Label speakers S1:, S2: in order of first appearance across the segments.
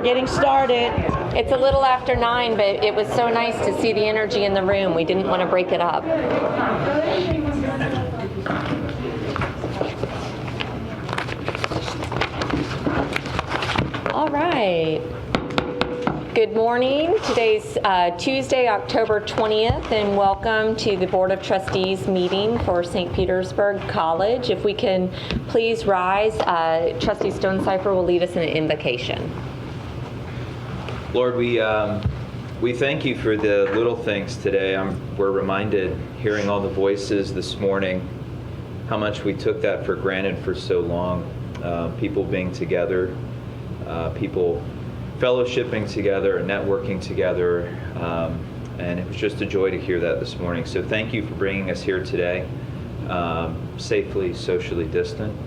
S1: We're getting started.
S2: It's a little after 9, but it was so nice to see the energy in the room. We didn't want to break it up. All right. Good morning. Today's Tuesday, October 20th, and welcome to the Board of Trustees meeting for St. Petersburg College. If we can please rise, Trustee Stonecipher will lead us in an invocation.
S3: Lord, we thank you for the little things today. We're reminded, hearing all the voices this morning, how much we took that for granted for so long. People being together, people fellowshipping together and networking together, and it was just a joy to hear that this morning. So thank you for bringing us here today, safely, socially distant.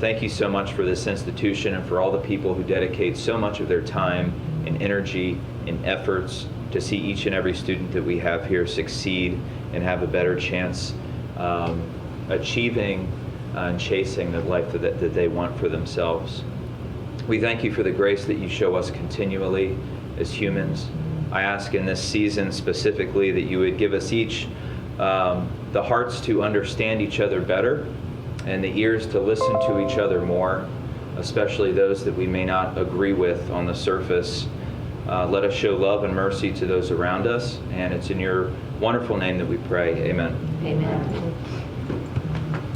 S3: Thank you so much for this institution and for all the people who dedicate so much of their time and energy and efforts to see each and every student that we have here succeed and have a better chance achieving and chasing the life that they want for themselves. We thank you for the grace that you show us continually as humans. I ask in this season specifically that you would give us each the hearts to understand each other better and the ears to listen to each other more, especially those that we may not agree with on the surface. Let us show love and mercy to those around us, and it's in your wonderful name that we pray. Amen.
S2: Amen.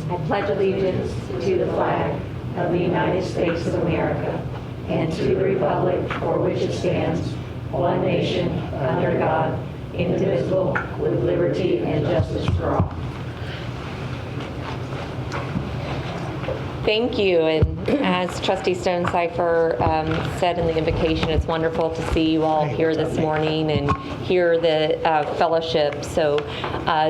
S4: I pledge allegiance to the flag of the United States of America and to the republic for which it stands, one nation, under God, indivisible, with liberty and justice for all.
S2: Thank you. And as Trustee Stonecipher said in the invocation, it's wonderful to see you all here this morning and hear the fellowship. So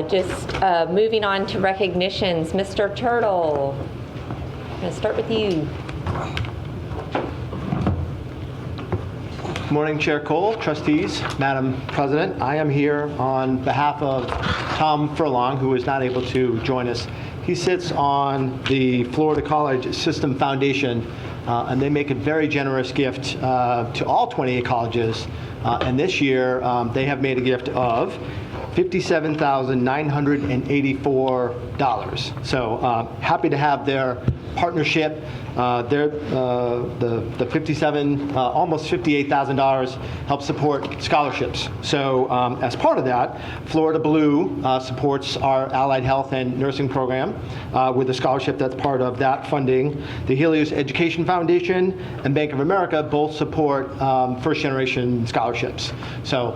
S2: just moving on to recognitions. Mr. Turtle, I'm going to start with you.
S5: Good morning, Chair Cole, trustees, Madam President. I am here on behalf of Tom Furlong, who is not able to join us. He sits on the Florida College System Foundation, and they make a very generous gift to all 28 colleges. And this year, they have made a gift of $57,984. So happy to have their partnership. The almost $58,000 helps support scholarships. So as part of that, Florida Blue supports our allied health and nursing program with a scholarship that's part of that funding. The Helios Education Foundation and Bank of America both support first-generation scholarships. So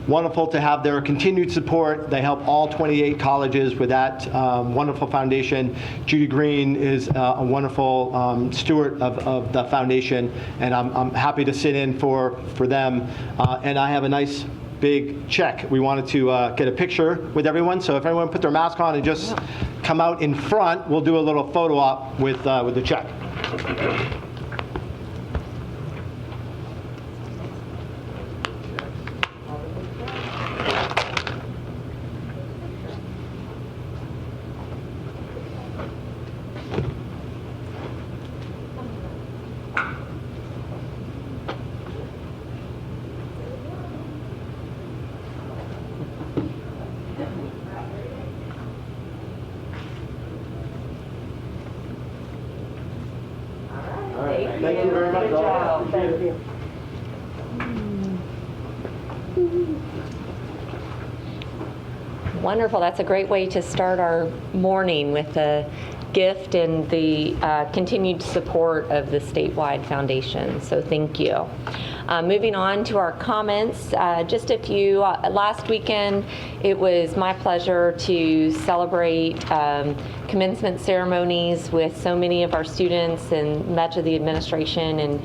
S5: wonderful to have their continued support. They help all 28 colleges with that wonderful foundation. Judy Green is a wonderful steward of the foundation, and I'm happy to sit in for them. And I have a nice big check. We wanted to get a picture with everyone, so if everyone put their mask on and just come out in front, we'll do a little photo op with the check. Thank you very much. Thank you.
S2: Wonderful. That's a great way to start our morning, with the gift and the continued support of the statewide foundation. So thank you. Moving on to our comments, just a few. Last weekend, it was my pleasure to celebrate commencement ceremonies with so many of our students and much of the administration and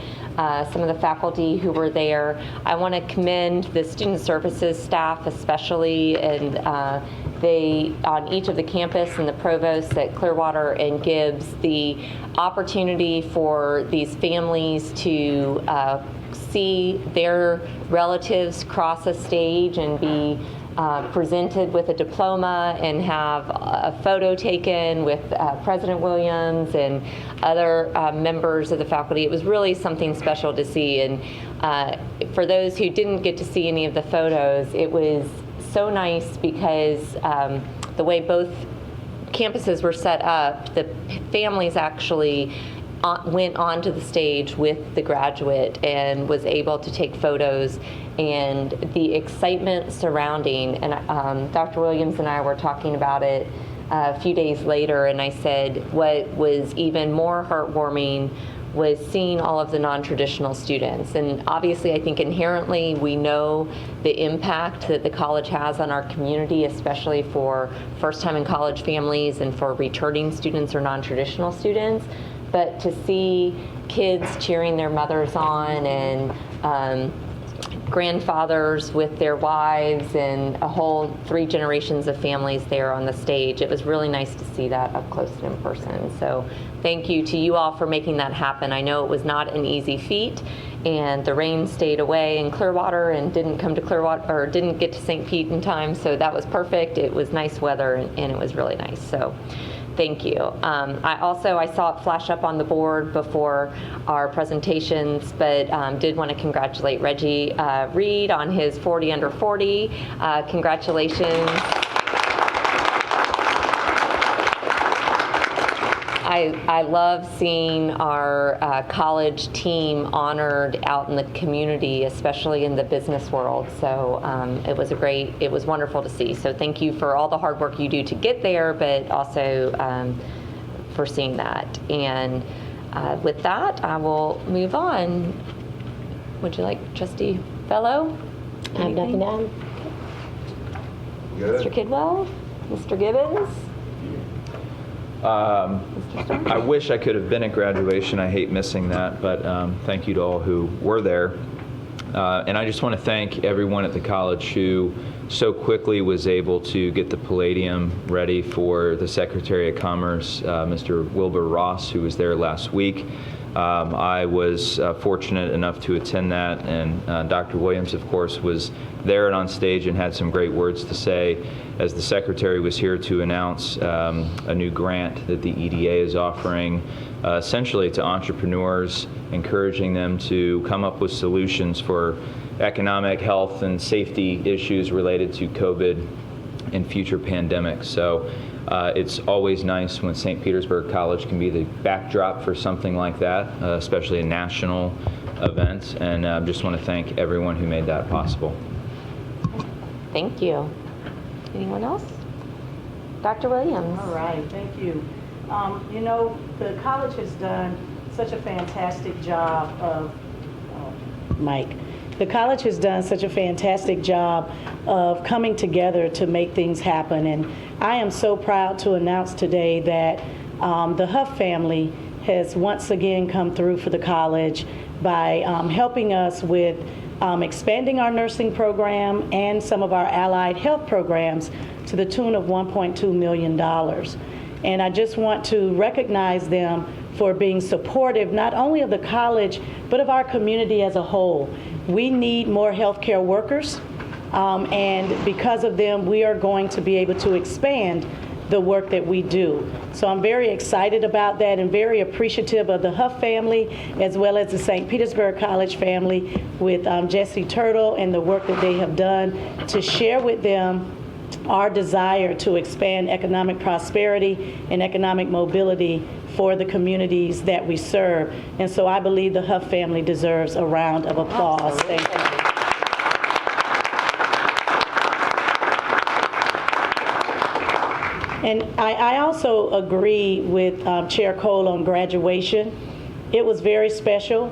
S2: some of the faculty who were there. I want to commend the student services staff especially, and they, on each of the campus and the provosts at Clearwater and Gibbs, the opportunity for these families to see their relatives cross a stage and be presented with a diploma and have a photo taken with President Williams and other members of the faculty. It was really something special to see. And for those who didn't get to see any of the photos, it was so nice because the way both campuses were set up, the families actually went onto the stage with the graduate and was able to take photos, and the excitement surrounding, and Dr. Williams and I were talking about it a few days later, and I said what was even more heartwarming was seeing all of the non-traditional students. And obviously, I think inherently we know the impact that the college has on our community, especially for first-time in college families and for returning students or non-traditional students. But to see kids cheering their mothers on and grandfathers with their wives and a whole 3 generations of families there on the stage, it was really nice to see that up close and in person. So thank you to you all for making that happen. I know it was not an easy feat, and the rain stayed away in Clearwater and didn't come to Clearwater, or didn't get to St. Pete in time, so that was perfect. It was nice weather and it was really nice. So thank you. I saw it flash up on the board before our presentations, but did want to congratulate Reggie Reed on his 40 under 40. Congratulations. I love seeing our college team honored out in the community, especially in the business world. So it was wonderful to see. So thank you for all the hard work you do to get there, but also for seeing that. And with that, I will move on. Would you like Trustee Fellow?
S1: I have nothing to add.
S3: Good.
S2: Mr. Kidwell? Mr. Gibbons?
S3: I wish I could have been at graduation. I hate missing that, but thank you to all who were there. And I just want to thank everyone at the college who so quickly was able to get the Palladium ready for the Secretary of Commerce, Mr. Wilbur Ross, who was there last week. I was fortunate enough to attend that, and Dr. Williams, of course, was there and on stage and had some great words to say as the Secretary was here to announce a new grant that the EDA is offering essentially to entrepreneurs, encouraging them to come up with solutions for economic, health, and safety issues related to COVID and future pandemics. So it's always nice when St. Petersburg College can be the backdrop for something like that, especially a national event. And I just want to thank everyone who made that possible.
S2: Thank you. Anyone else? Dr. Williams?
S1: All right, thank you. You know, the college has done such a fantastic job of, Mike, the college has done such a fantastic job of coming together to make things happen. And I am so proud to announce today that the Huff family has once again come through for the college by helping us with expanding our nursing program and some of our allied health programs to the tune of $1.2 million. And I just want to recognize them for being supportive not only of the college, but of our community as a whole. We need more healthcare workers, and because of them, we are going to be able to expand the work that we do. So I'm very excited about that and very appreciative of the Huff family as well as the St. Petersburg College family with Jesse Turtle and the work that they have done to share with them our desire to expand economic prosperity and economic mobility for the communities that we serve. And so I believe the Huff family deserves a round of applause. Thank you. And I also agree with Chair Cole on graduation. It was very special.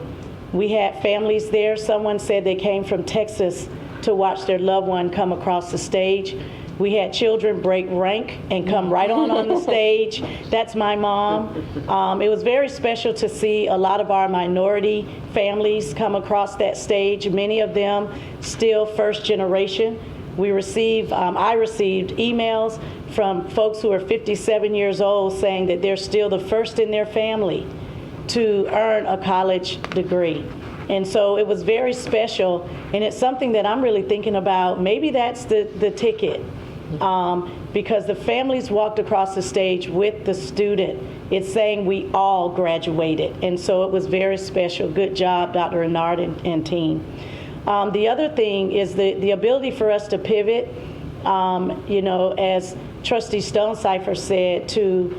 S1: We had families there. Someone said they came from Texas to watch their loved one come across the stage. We had children break rank and come right on the stage. That's my mom. It was very special to see a lot of our minority families come across that stage, many of them still first generation. I received emails from folks who are 57 years old saying that they're still the first in their family to earn a college degree. And so it was very special, and it's something that I'm really thinking about. Maybe that's the ticket, because the families walked across the stage with the student. It's saying we all graduated, and so it was very special. Good job, Dr. Renard and team. The other thing is the ability for us to pivot, as Trustee Stonecipher said, to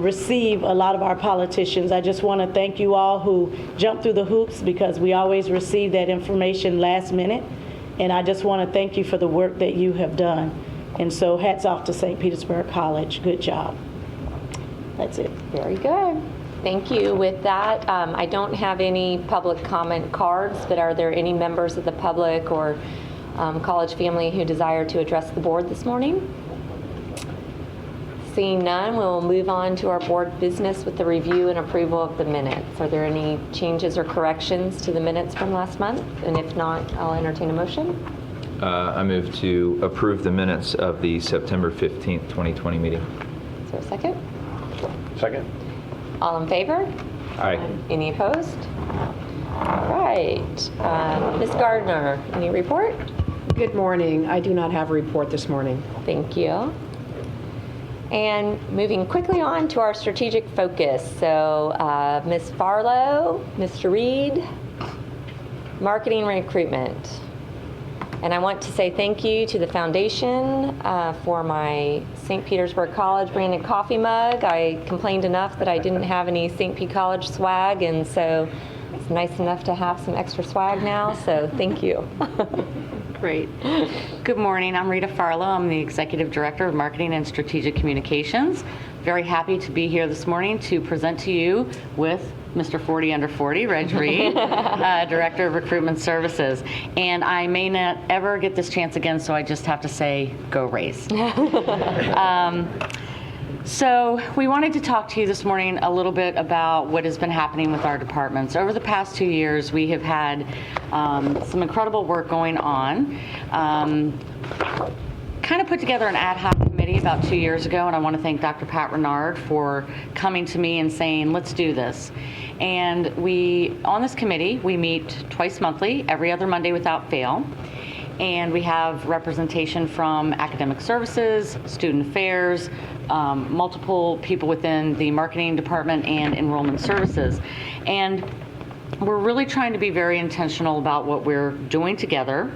S1: receive a lot of our politicians. I just want to thank you all who jumped through the hoops, because we always receive that information last minute. And I just want to thank you for the work that you have done. And so hats off to St. Petersburg College. Good job. That's it.
S2: Very good. Thank you. With that, I don't have any public comment cards, but are there any members of the public or college family who desire to address the board this morning? Seeing none, we'll move on to our board business with the review and approval of the minutes. Are there any changes or corrections to the minutes from last month? And if not, I'll entertain a motion.
S3: I move to approve the minutes of the September 15th, 2020 meeting.
S2: Is there a second?
S5: Second.
S2: All in favor?
S3: Aye.
S2: Any opposed? All right. Ms. Gardner, any report?
S6: Good morning. I do not have a report this morning.
S2: Thank you. And moving quickly on to our strategic focus. So Ms. Farlow, Mr. Reed, marketing and recruitment. And I want to say thank you to the foundation for my St. Petersburg College branded coffee mug. I complained enough that I didn't have any St. P. College swag, and so it's nice enough to have some extra swag now, so thank you.
S7: Great. Good morning. I'm Rita Farlow. I'm the Executive Director of Marketing and Strategic Communications. Very happy to be here this morning to present to you with Mr. 40 under 40, Reg Reed, Director of Recruitment Services. And I may not ever get this chance again, so I just have to say, go Rays. So we wanted to talk to you this morning a little bit about what has been happening with our departments. Over the past 2 years, we have had some incredible work going on. Kind of put together an ad hoc committee about 2 years ago, and I want to thank Dr. Pat Renard for coming to me and saying, let's do this. And on this committee, we meet twice monthly, every other Monday without fail. And we have representation from academic services, student affairs, multiple people within the marketing department and enrollment services. And we're really trying to be very intentional about what we're doing together,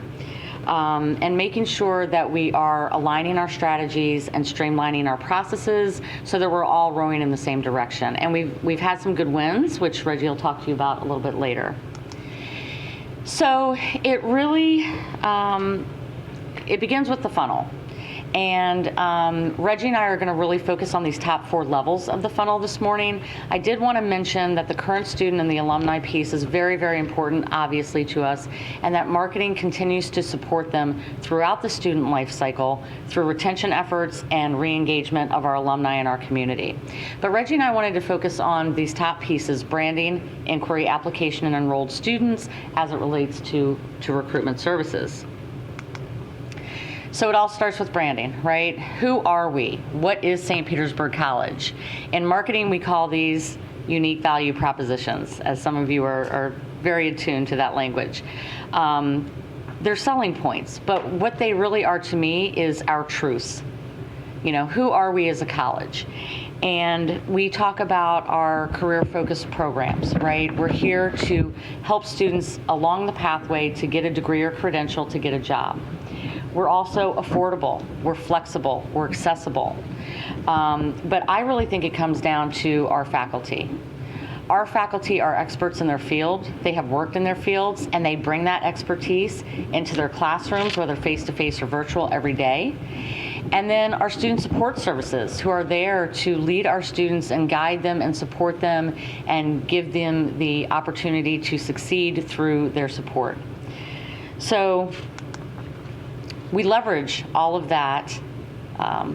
S7: and making sure that we are aligning our strategies and streamlining our processes so that we're all rowing in the same direction. And we've had some good wins, which Reggie will talk to you about a little bit later. So it really, it begins with the funnel. And Reggie and I are going to really focus on these top 4 levels of the funnel this morning. I did want to mention that the current student and the alumni piece is very, very important, obviously, to us, and that marketing continues to support them throughout the student life cycle through retention efforts and re-engagement of our alumni in our community. But Reggie and I wanted to focus on these top pieces: branding, inquiry, application, and enrolled students as it relates to recruitment services. So it all starts with branding, right? Who are we? What is St. Petersburg College? In marketing, we call these unique value propositions, as some of you are very attuned to that language. They're selling points, but what they really are to me is our truths. Who are we as a college? And we talk about our career-focused programs, right? We're here to help students along the pathway to get a degree or credential to get a job. We're also affordable, we're flexible, we're accessible. But I really think it comes down to our faculty. Our faculty are experts in their field. They have worked in their fields, and they bring that expertise into their classrooms, whether face-to-face or virtual, every day. And then our student support services, who are there to lead our students and guide them and support them and give them the opportunity to succeed through their support. So we leverage all of that,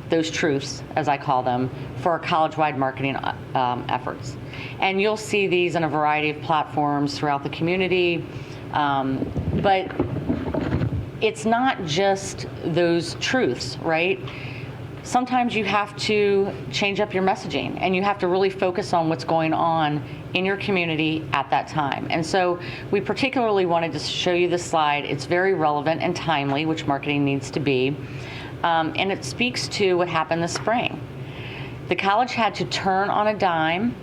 S7: those truths, as I call them, for our college-wide marketing efforts. And you'll see these in a variety of platforms throughout the community, but it's not just those truths, right? sometimes you have to change up your messaging and you have to really focus on what's going on in your community at that time. And so we particularly wanted to show you this slide. It's very relevant and timely, which marketing needs to be. And it speaks to what happened this spring. The college had to turn on a dime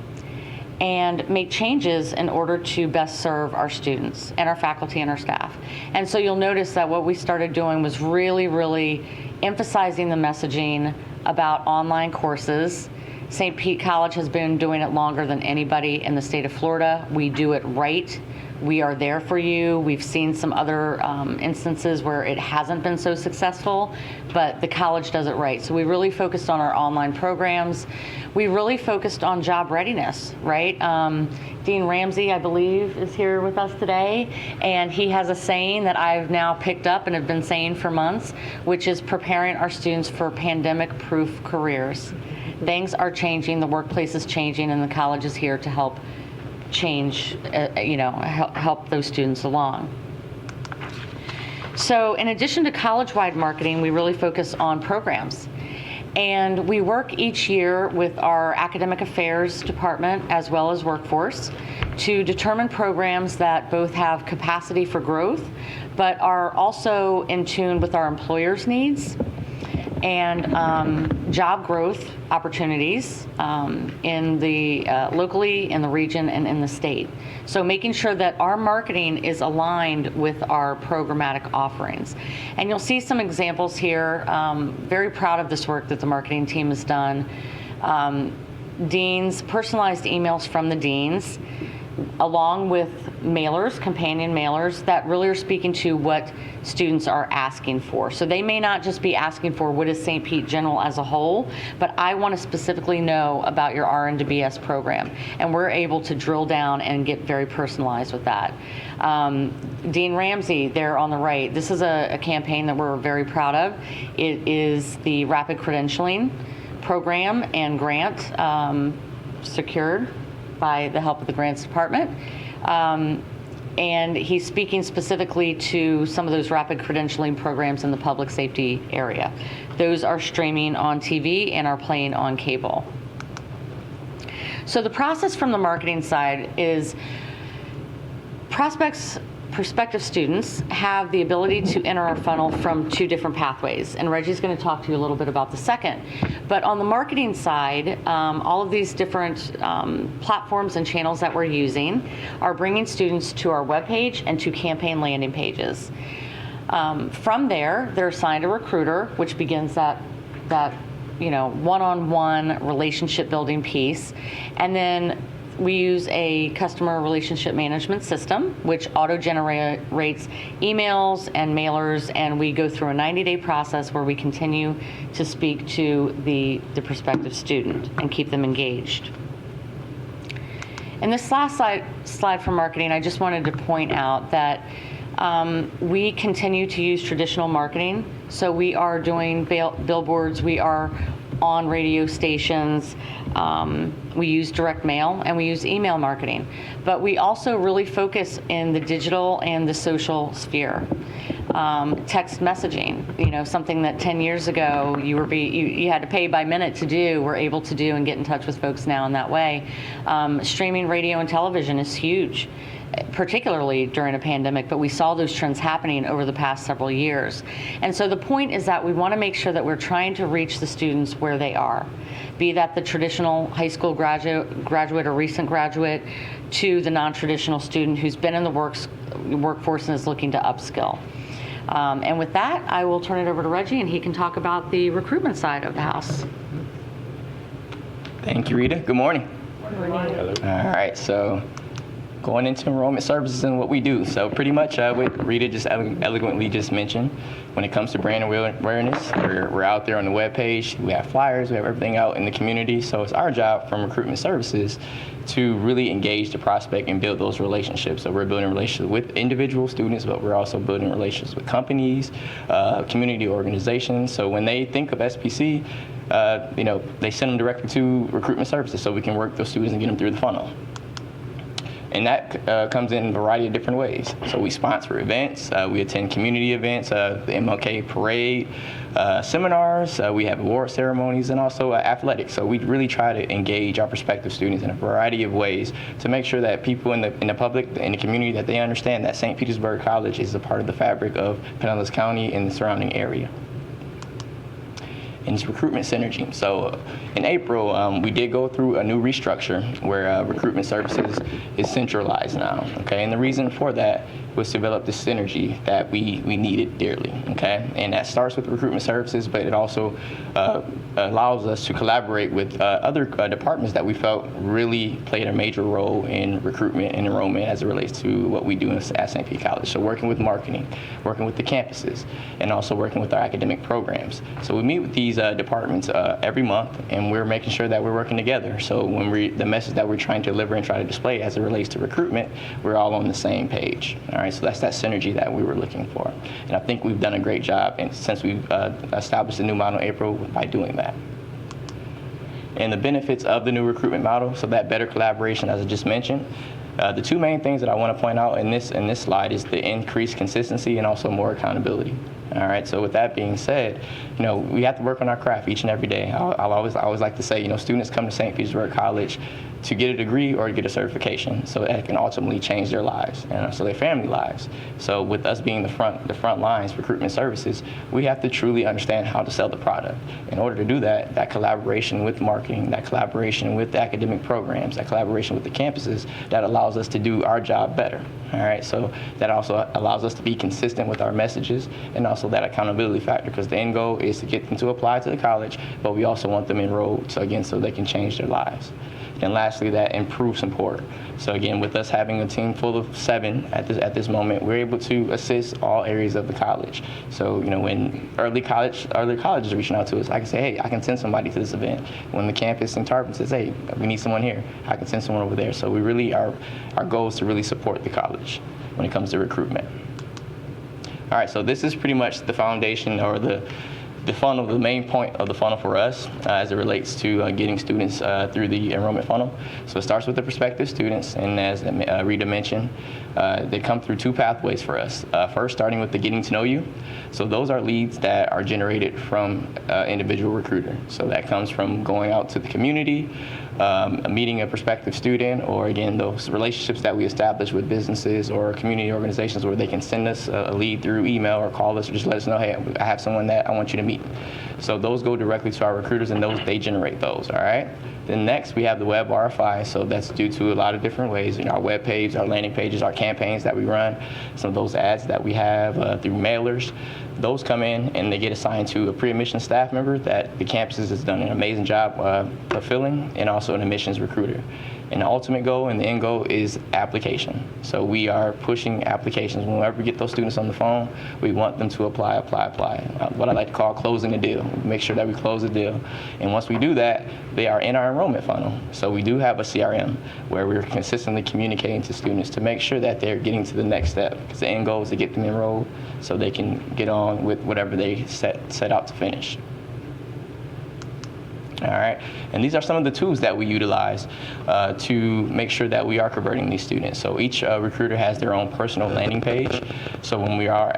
S7: and make changes in order to best serve our students and our faculty and our staff. And so you'll notice that what we started doing was really emphasizing the messaging about online courses. St. Pete College has been doing it longer than anybody in the state of Florida. We do it right. We are there for you. We've seen some other instances where it hasn't been so successful, but the college does it right. So we really focused on our online programs. We really focused on job readiness, right? Dean Ramsey, I believe, is here with us today, and he has a saying that I've now picked up and have been saying for months, which is preparing our students for pandemic-proof careers. Things are changing, the workplace is changing, and the college is here to help change, help those students along. So in addition to college-wide marketing, we really focus on programs. And we work each year with our academic affairs department as well as workforce to determine programs that both have capacity for growth, but are also in tune with our employers' needs and job growth opportunities in the locally, in the region, and in the state. So making sure that our marketing is aligned with our programmatic offerings. And you'll see some examples here. Very proud of this work that the marketing team has done. Deans, personalized emails from the deans, along with mailers, companion mailers, that really are speaking to what students are asking for. So they may not just be asking for what is St. Pete General as a whole, but I want to specifically know about your RN to BS program. And we're able to drill down and get very personalized with that. Dean Ramsey, there on the right, this is a campaign that we're very proud of. It is the Rapid Credentialing Program and grant secured by the help of the grants department. And he's speaking specifically to some of those rapid credentialing programs in the public safety area. Those are streaming on TV and are playing on cable. So the process from the marketing side is prospective students have the ability to enter our funnel from two different pathways, and Reggie's going to talk to you a little bit about the second. But on the marketing side, all of these different platforms and channels that we're using are bringing students to our webpage and to campaign landing pages. From there, they're assigned a recruiter, which begins that one-on-one relationship building piece, and then we use a customer relationship management system, which auto-generates emails and mailers, and we go through a 90-day process where we continue to speak to the prospective student and keep them engaged. In this last slide for marketing, I just wanted to point out that we continue to use traditional marketing. So we are doing billboards, we are on radio stations, we use direct mail, and we use email marketing. But we also really focus in the digital and the social sphere. Text messaging, something that 10 years ago you had to pay by minute to do, we're able to do and get in touch with folks now in that way. Streaming radio and television is huge, particularly during a pandemic, but we saw those trends happening over the past several years. And so the point is that we want to make sure that we're trying to reach the students where they are, be that the traditional high school graduate or recent graduate to the non-traditional student who's been in the workforce and is looking to upskill. And with that, I will turn it over to Reggie, and he can talk about the recruitment side of the house.
S8: Thank you, Rita. Good morning. Good morning. All right, so going into enrollment services and what we do. So pretty much what Rita just eloquently just mentioned, when it comes to brand awareness, we're out there on the webpage, we have flyers, we have everything out in the community. So it's our job from recruitment services to really engage the prospect and build those relationships. So we're building relationships with individual students, but we're also building relationships with companies, community organizations. So when they think of SPC, they send them directly to recruitment services so we can work those students and get them through the funnel. And that comes in a variety of different ways. So we sponsor events, we attend community events, the MLK parade, seminars, we have award ceremonies, and also athletics. So we really try to engage our prospective students in a variety of ways to make sure that people in the public, in the community, that they understand that St. Petersburg College is a part of the fabric of Pinellas County and the surrounding area. And it's recruitment synergy. So in April, we did go through a new restructure where recruitment services is centralized now, okay? And the reason for that was to develop this synergy that we needed dearly, okay? And that starts with recruitment services, but it also allows us to collaborate with other departments that we felt really played a major role in recruitment and enrollment as it relates to what we do at St. Pete College. So working with marketing, working with the campuses, and also working with our academic programs. So we meet with these departments every month, and we're making sure that we're working together. So when the message that we're trying to deliver and try to display as it relates to recruitment, we're all on the same page. All right, so that's that synergy that we were looking for. And I think we've done a great job, and since we've established the new model in April by doing that. And the benefits of the new recruitment model, so that better collaboration, as I just mentioned. The two main things that I want to point out in this slide is the increased consistency and also more accountability. All right, so with that being said, we have to work on our craft each and every day. I always like to say, students come to St. Petersburg College to get a degree or to get a certification, so that can ultimately change their lives and also their family lives. So with us being the front lines, recruitment services, we have to truly understand how to sell the product. In order to do that, that collaboration with marketing, that collaboration with the academic programs, that collaboration with the campuses, that allows us to do our job better. All right, so that also allows us to be consistent with our messages and also that accountability factor, because the end goal is to get them to apply to the college, but we also want them enrolled, so they can change their lives. And lastly, that improved support. So again, with us having a team full of 7 at this moment, we're able to assist all areas of the college. So when early college is reaching out to us, I can say, hey, I can send somebody to this event. When the campus in Tarpon says, hey, we need someone here, I can send someone over there. So we really our goal is to really support the college when it comes to recruitment. All right, so this is pretty much the foundation or the funnel, the main point of the funnel for us as it relates to getting students through the enrollment funnel. So it starts with the prospective students, and as Rita mentioned, they come through 2 pathways for us. First, starting with the getting to know you. So those are leads that are generated from individual recruiter. So that comes from going out to the community, meeting a prospective student, or again, those relationships that we establish with businesses or community organizations where they can send us a lead through email or call us or just let us know, hey, I have someone that I want you to meet. So those go directly to our recruiters, and they generate those, all right? Then next, we have the web RFI, so that's due to a lot of different ways, our web page, our landing pages, our campaigns that we run, some of those ads that we have through mailers. Those come in and they get assigned to a pre-admission staff member that the campuses has done an amazing job fulfilling, and also an admissions recruiter. And the ultimate goal and the end goal is application. So we are pushing applications. Whenever we get those students on the phone, we want them to apply. What I like to call closing the deal. Make sure that we close the deal. And once we do that, they are in our enrollment funnel. So we do have a CRM where we're consistently communicating to students to make sure that they're getting to the next step. Because the end goal is to get them enrolled so they can get on with whatever they set out to finish. All right, and these are some of the tools that we utilize to make sure that we are converting these students. So each recruiter has their own personal landing page. So when we are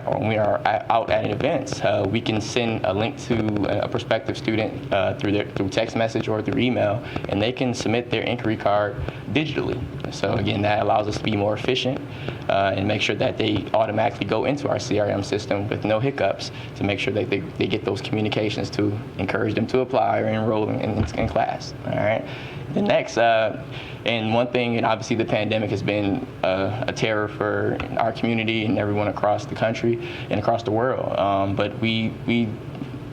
S8: out at events, we can send a link to a prospective student through text message or through email, and they can submit their inquiry card digitally. So again, that allows us to be more efficient and make sure that they automatically go into our CRM system with no hiccups to make sure that they get those communications to encourage them to apply or enroll in class. All right. The next, and one thing, and obviously the pandemic has been a terror for our community and everyone across the country and across the world. But we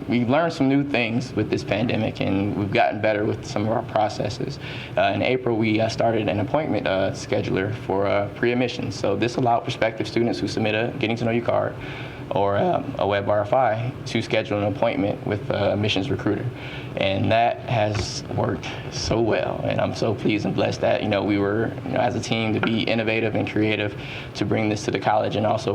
S8: learned some new things with this pandemic, and we've gotten better with some of our processes. In April, we started an appointment scheduler for pre-admissions. So this allowed prospective students who submit a Getting to Know You card or a web RFI to schedule an appointment with a admissions recruiter. And that has worked so well, and I'm so pleased and blessed that we were as a team to be innovative and creative to bring this to the college, and also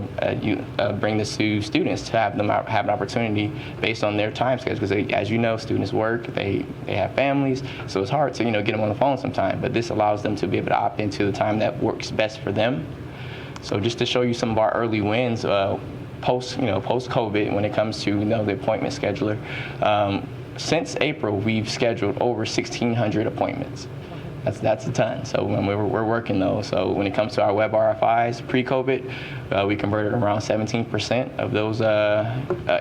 S8: bring this to students to have them have an opportunity based on their time schedule. Because as you know, students work, they have families, so it's hard to get them on the phone sometime. But this allows them to be able to opt into the time that works best for them. So just to show you some of our early wins post COVID when it comes to the appointment scheduler. Since April, we've scheduled over 1,600 appointments. That's a ton. So when we're working those. So when it comes to our web RFIs, pre-COVID, we converted around 17% of those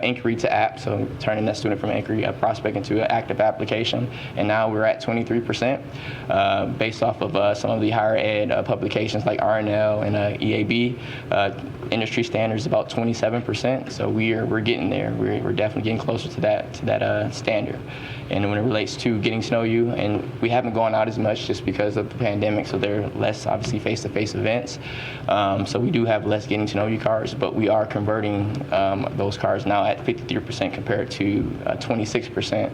S8: inquiry to app. So turning that student from inquiry prospect into an active application. And now we're at 23% based off of some of the higher ed publications like RNL and EAB. Industry standards about 27%. So we're getting there. We're definitely getting closer to that standard. And when it relates to getting to know you, and we haven't gone out as much just because of the pandemic, so there are less obviously face-to-face events. So we do have less getting to know you cards, but we are converting those cards now at 53% compared to 26%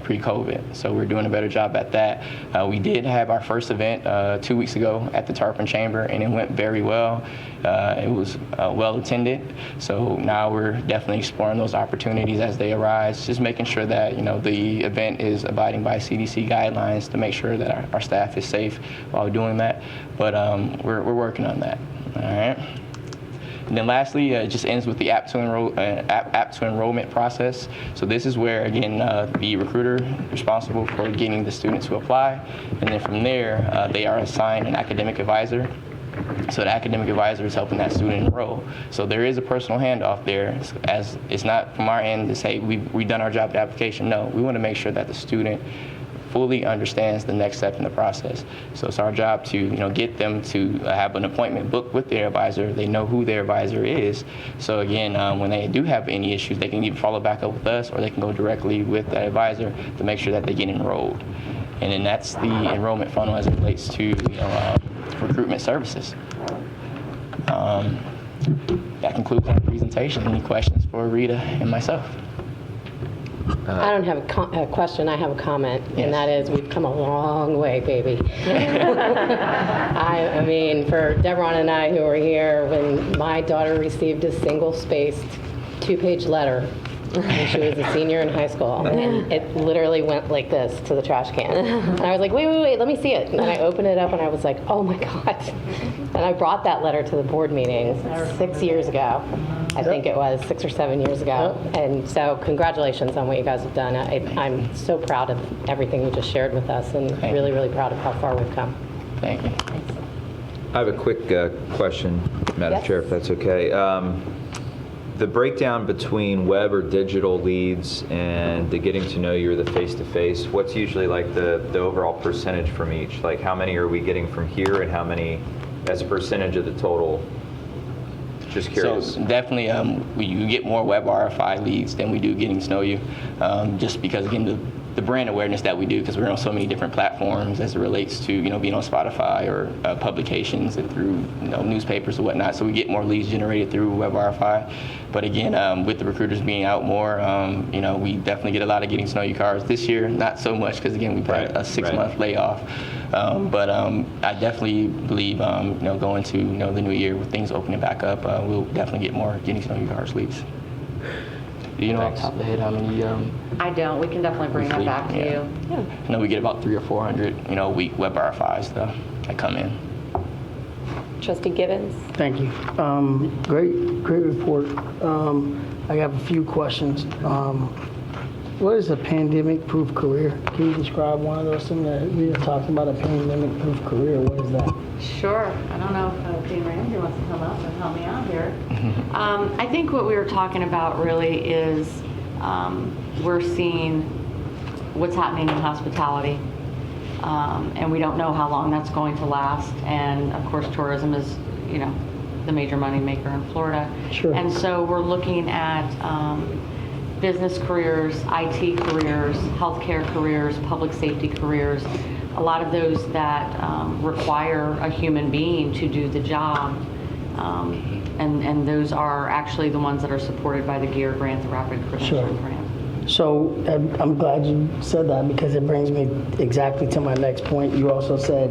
S8: pre-COVID. So we're doing a better job at that. We did have our first event 2 weeks ago at the Tarpon Chamber, and it went very well. It was well attended. So now we're definitely exploring those opportunities as they arise, just making sure that the event is abiding by CDC guidelines to make sure that our staff is safe while doing that. But we're working on that. All right. And then lastly, it just ends with the app to enrollment process. So this is where, again, the recruiter responsible for getting the student to apply. And then from there, they are assigned an academic advisor. So the academic advisor is helping that student enroll. So there is a personal handoff there, as it's not from our end to say we've done our job with the application. No, we want to make sure that the student fully understands the next step in the process. So it's our job to get them to have an appointment booked with their advisor. They know who their advisor is. So again, when they do have any issues, they can either follow back up with us or they can go directly with that advisor to make sure that they get enrolled. And then that's the enrollment funnel as it relates to recruitment services. That concludes our presentation. Any questions for Rita and myself?
S6: I don't have a question, I have a comment,
S8: Yes.
S6: and that is we've come a long way, baby. I mean, for Deborah and I who were here, when my daughter received a single-spaced 2-page letter when she was a senior in high school, and it literally went like this to the trash can. And I was like, wait, let me see it. And I opened it up and I was like, oh my God. And I brought that letter to the board meeting 6 years ago. I think it was 6 or 7 years ago. And so congratulations on what you guys have done. I'm so proud of everything you just shared with us, and really, really proud of how far we've come.
S8: Thank you.
S3: I have a quick question, Madam
S6: Yes.
S3: Chair, if that's okay. The breakdown between web or digital leads and the getting to know you or the face-to-face, what's usually like the overall percentage from each? Like how many are we getting from here and how many as a percentage of the total? Just curious.
S8: So definitely you get more web RFI leads than we do getting to know you, just because, again, the brand awareness that we do, because we're on so many different platforms as it relates to being on Spotify or publications and through newspapers and whatnot. So we get more leads generated through web RFI. But again, with the recruiters being out more, we definitely get a lot of getting to know you cards. This year, not so much, because again we've had a 6-month layoff. But I definitely believe going to the new year with things opening back up, we'll definitely get more getting to know you cards leads. Do you know off the top of the head how many?
S7: I don't. We can definitely bring that back to you.
S8: I know we get about 300 or 400, a week web RFIs that come in.
S2: Trustee Gibbons?
S9: Thank you. Great report. I have a few questions. What is a pandemic-proof career? Can you describe one of those things that we were talking about, a pandemic-proof career? What is that?
S7: Sure. I don't know if Dean Ramsey wants to come up and help me out here. I think what we were talking about really is we're seeing what's happening in hospitality, and we don't know how long that's going to last. And of course, tourism is, the major money maker in Florida.
S9: Sure.
S7: And so we're looking at business careers, IT careers, healthcare careers, public safety careers, a lot of those that require a human being to do the job. And those are actually the ones that are supported by the GEAR grant, the Rapid Credentialing Grant.
S9: So I'm glad you said that because it brings me exactly to my next point. You also said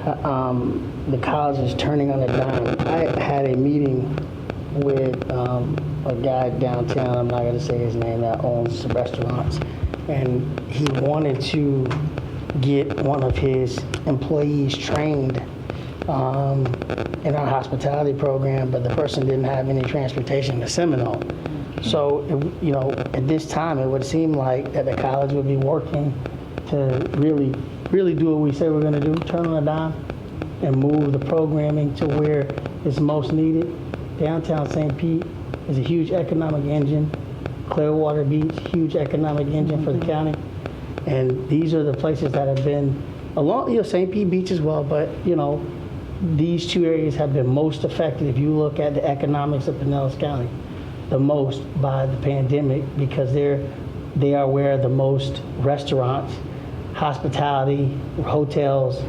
S9: the college is turning on a dime. I had a meeting with a guy downtown, I'm not going to say his name, that owns some restaurants, and he wanted to get one of his employees trained in our hospitality program, but the person didn't have any transportation to Seminole. So, at this time, it would seem like that the college would be working to really do what we say we're going to do, turn on a dime, and move the programming to where it's most needed. Downtown St. Pete is a huge economic engine. Clearwater Beach, huge economic engine for the county. And these are the places that have been along, St. Pete Beach as well, but, these two areas have been most affected if you look at the economics of Pinellas County, the most by the pandemic, because they are where the most restaurants, hospitality, hotels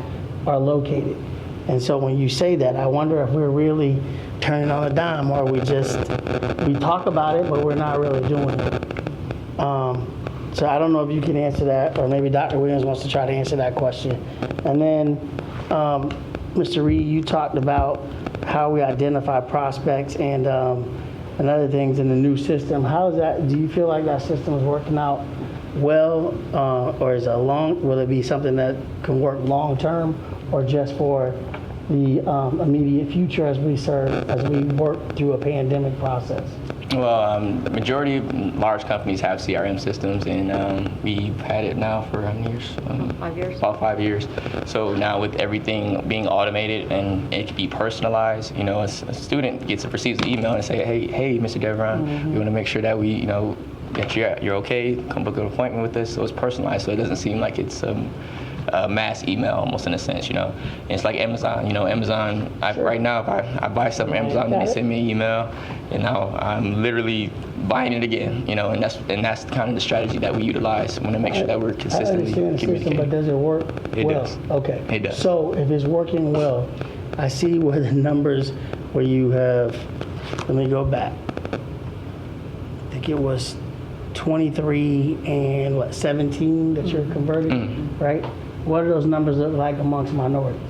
S9: are located. And so when you say that, I wonder if we're really turning on a dime, or we talk about it, but we're not really doing it. So I don't know if you can answer that, or maybe Dr. Williams wants to try to answer that question. And then, Mr. Reed, you talked about how we identify prospects and other things in the new system. How is that? Do you feel like that system is working out well, or is will it be something that can work long term, or just for the immediate future as we work through a pandemic process?
S8: Well, the majority of large companies have CRM systems, and we've had it now for how many years?
S7: 5 years. About
S8: 5 years. So now with everything being automated and it can be personalized, a student receives an email and say, hey, Mr. Deveron, we want to make sure that we, that you're okay, come book an appointment with us. So it's personalized, so it doesn't seem like it's a mass email, almost in a sense, And it's like Amazon, Amazon, right now, if I buy something from Amazon, then they send me an email, and now I'm literally buying it again, and that's kind of the strategy that we utilize. We want to make sure that we're consistently
S9: communicating. I understand the system, but does it work
S8: It
S9: well?
S8: does.
S9: Okay.
S8: It does.
S9: So if it's working well, I see where the numbers where you have, let me go back. I think it was 23 and 17 that you're converting, right? What do those numbers look like amongst minorities?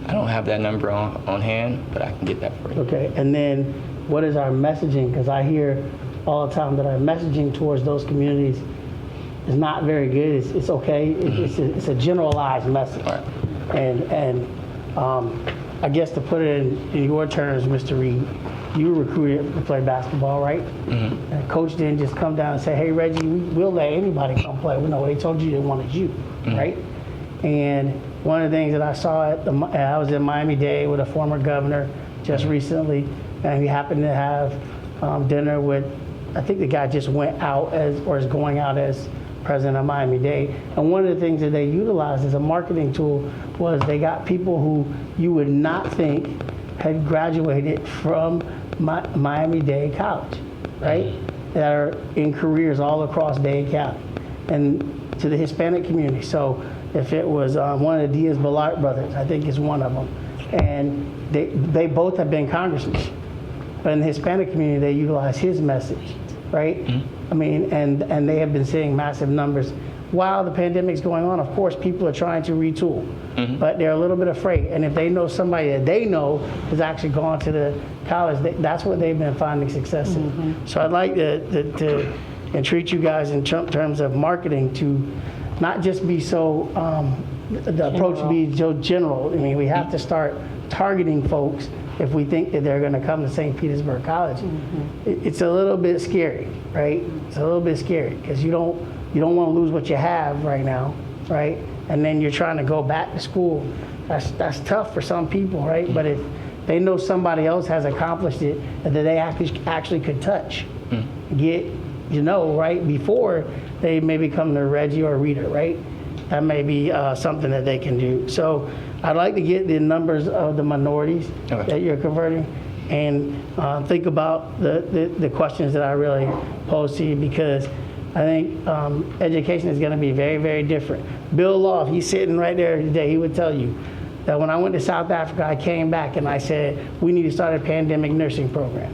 S8: I don't have that number on hand, but I can get that for you.
S9: Okay, and then what is our messaging? Because I hear all the time that our messaging towards those communities is not very good. It's okay. It's a generalized message.
S8: Right.
S9: And I guess to put it in your terms, Mr. Reed, you were recruited to play basketball, right? Mm-hmm. And coach didn't just come down and say, hey, Reggie, we'll let anybody come play. We know they told you they wanted you, right? And one of the things that I saw I was in Miami-Dade with a former governor just recently, and he happened to have dinner with, I think the guy just went out is going out as president of Miami-Dade. And one of the things that they utilized as a marketing tool was they got people who you would not think had graduated from Miami-Dade College, right? That are in careers all across Dade County and to the Hispanic community. So if it was one of the Diaz-Balart brothers, I think is one of them, and they both have been congressmen. But in the Hispanic community, they utilize his message, right? Mm-hmm. I mean, and they have been seeing massive numbers. While the pandemic's going on, of course, people are trying to retool, but they're a little bit afraid. And if they know somebody that they know has actually gone to the college, that's what they've been finding success in. So I'd like to entreat you guys in terms of marketing to not just be so, the approach to be so general. I mean, we have to start targeting folks if we think that they're going to come to St. Petersburg College. It's a little bit scary, right? It's a little bit scary because you don't want to lose what you have right now, right? And then you're trying to go back to school. That's tough for some people, right? But if they know somebody else has accomplished it that they actually could touch, get, right, before they may become the Reggie or Rita, right? That may be something that they can do. So I'd like to get the numbers of the minorities that you're converting and think about the questions that I really pose to you, because I think education is going to be very, very different. Bill Law, if he's sitting right there today, he would tell you that when I went to South Africa, I came back and I said, we need to start a pandemic nursing program.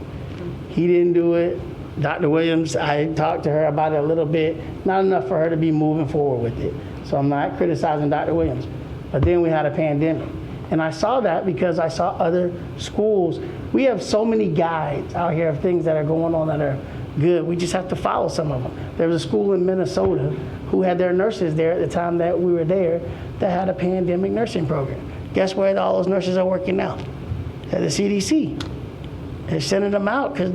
S9: He didn't do it. Dr. Williams, I talked to her about it a little bit, not enough for her to be moving forward with it. So I'm not criticizing Dr. Williams. But then we had a pandemic. And I saw that because I saw other schools. We have so many guides out here of things that are going on that are good. We just have to follow some of them. There was a school in Minnesota who had their nurses there at the time that we were there that had a pandemic nursing program. Guess where all those nurses are working now? At the CDC. They're sending them out because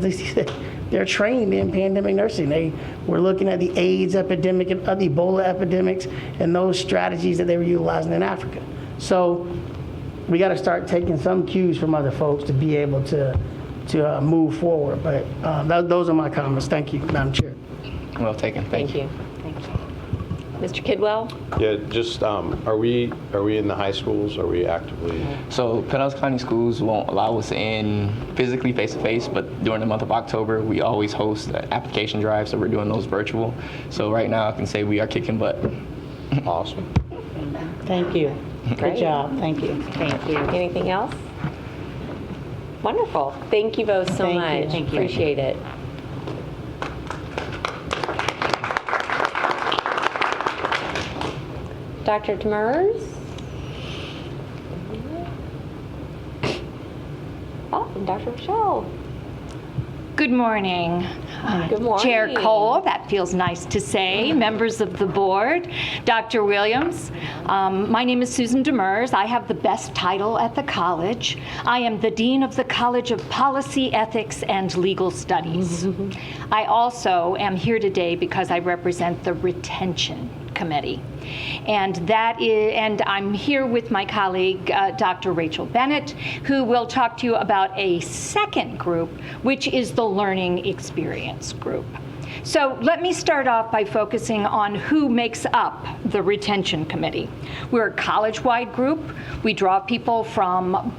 S9: they're trained in pandemic nursing. They were looking at the AIDS epidemic and other Ebola epidemics and those strategies that they were utilizing in Africa. So we got to start taking some cues from other folks to be able to move forward. But those are my comments. Thank you, Madam Chair.
S8: Well taken. Thank you.
S2: Thank you. Mr. Kidwell?
S10: Yeah, just, are we in the high schools? Are we actively?
S8: So Pinellas County Schools won't allow us in physically face-to-face, but during the month of October, we always host an application drive, so we're doing those virtual. So right now, I can say we are kicking butt.
S10: Awesome.
S1: Thank you. Good
S2: Great.
S1: job. Thank you.
S2: Thank you. Anything else? Wonderful. Thank you both so
S1: Thank you.
S2: much.
S1: Thank you.
S2: Appreciate it. Dr. Demers? Oh, and Dr. Michelle.
S11: Good morning.
S2: Good morning.
S11: Chair Cole, that feels nice to say, members of the board, Dr. Williams. My name is Susan Demers. I have the best title at the college. I am the Dean of the College of Policy, Ethics, and Legal Studies. I also am here today because I represent the Retention Committee. And I'm here with my colleague, Dr. Rachel Bennett, who will talk to you about a second group, which is the Learning Experience Group. So let me start off by focusing on who makes up the Retention Committee. We're a college-wide group. We draw people from